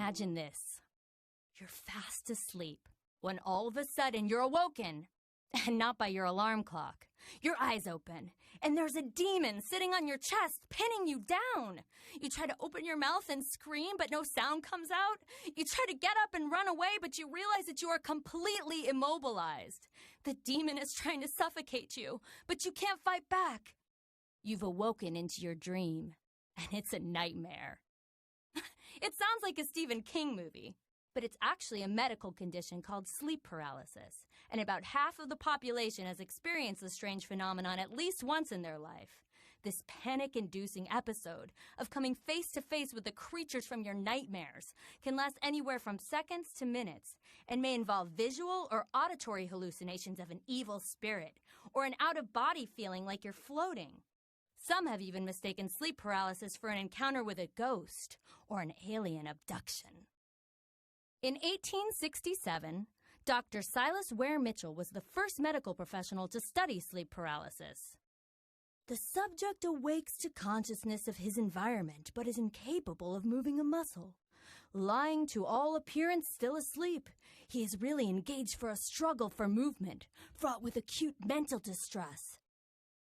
Imagine this. You're fast asleep when all of a sudden you're awoken, and not by your alarm clock. Your eyes open, and there's a demon sitting on your chest, pinning you down. You try to open your mouth and scream, but no sound comes out. You try to get up and run away, but you realize that you are completely immobilized. The demon is trying to suffocate you, but you can't fight back. You've awoken into your dream, and it's a nightmare. It sounds like a Stephen King movie, but it's actually a medical condition called sleep paralysis, and about half of the population has experienced this strange phenomenon at least once in their life. This panic-inducing episode of coming face-to-face with the creatures from your nightmares can last anywhere from seconds to minutes and may involve visual or auditory hallucinations of an evil spirit or an out-of-body feeling like you're floating. Some have even mistaken sleep paralysis for an encounter with a ghost or an alien abduction. In 1867, Dr. Silas Ware Mitchell was the first medical professional to study sleep paralysis. The subject awakes to consciousness of his environment, but is incapable of moving a muscle. Lying to all appearance still asleep, he is really engaged for a struggle for movement, fraught with acute mental distress.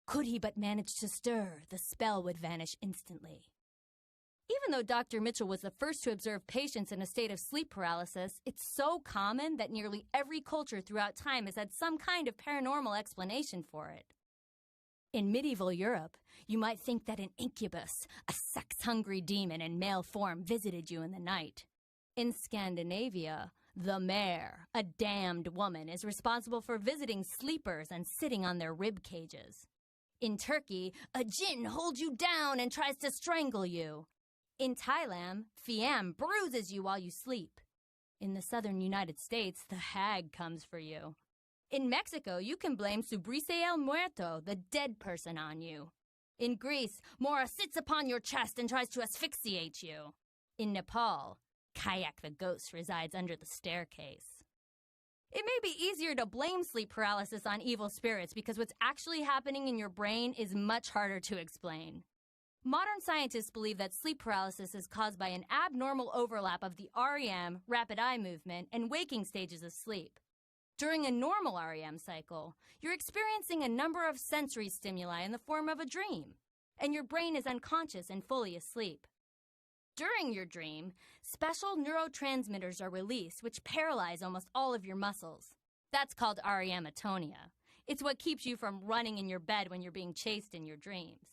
Could he but manage to stir, the spell would vanish instantly. Even though Dr. Mitchell was the first to observe patients in a state of sleep paralysis, it's so common that nearly every culture throughout time has had some kind of paranormal explanation for it. In medieval Europe, you might think that an incubus, a sex-hungry demon in male form, visited you in the night. In Scandinavia, the mare, a damned woman, is responsible for visiting sleepers and sitting on their rib cages. In Turkey, a jinn holds you down and tries to strangle you. In Thailand, Fiam bruises you while you sleep. In the southern United States, the hag comes for you. In Mexico, you can blame Subrise el Muerto, the dead person, on you. In Greece, Mora sits upon your chest and tries to asphyxiate you. In Nepal, Kayak the ghost resides under the staircase. It may be easier to blame sleep paralysis on evil spirits because what's actually happening in your brain is much harder to explain. Modern scientists believe that sleep paralysis is caused by an abnormal overlap of the REM, rapid eye movement, and waking stages of sleep. During a normal REM cycle, you're experiencing a number of sensory stimuli in the form of a dream, and your brain is unconscious and fully asleep. During your dream, special neurotransmitters are released which paralyze almost all of your muscles. That's called REM atonia. It's what keeps you from running in your bed when you're being chased in your dreams.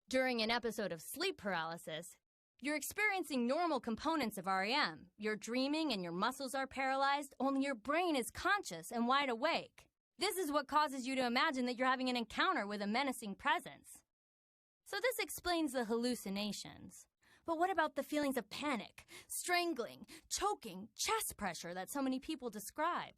During an episode of sleep paralysis, you're experiencing normal components of REM. You're dreaming and your muscles are paralyzed, only your brain is conscious and wide awake. This is what causes you to imagine that you're having an encounter with a menacing presence. So this explains the hallucinations. But what about the feelings of panic, strangling, choking, chest pressure that so many people describe?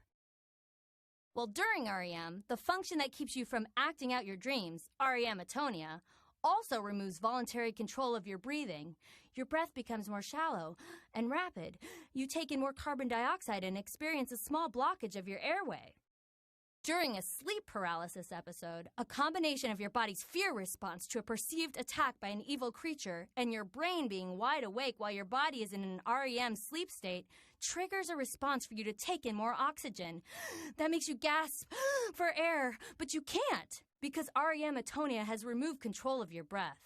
Well, during REM, the function that keeps you from acting out your dreams, REM atonia, also removes voluntary control of your breathing. Your breath becomes more shallow and rapid. You take in more carbon dioxide and experience a small blockage of your airway. During a sleep paralysis episode, a combination of your body's fear response to a perceived attack by an evil creature and your brain being wide awake while your body is in an REM sleep state triggers a response for you to take in more oxygen. That makes you gasp for air, but you can't because REM atonia has removed control of your breath.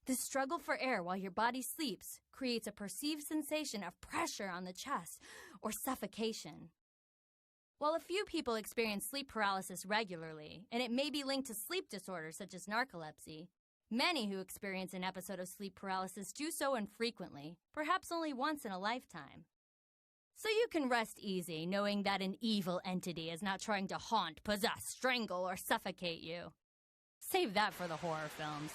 This struggle for air while your body sleeps creates a perceived sensation of pressure on the chest or suffocation. While a few people experience sleep paralysis regularly, and it may be linked to sleep disorders such as narcolepsy, many who experience an episode of sleep paralysis do so infrequently, perhaps only once in a lifetime. So you can rest easy knowing that an evil entity is not trying to haunt, possess, strangle, or suffocate you. Save that for the horror films.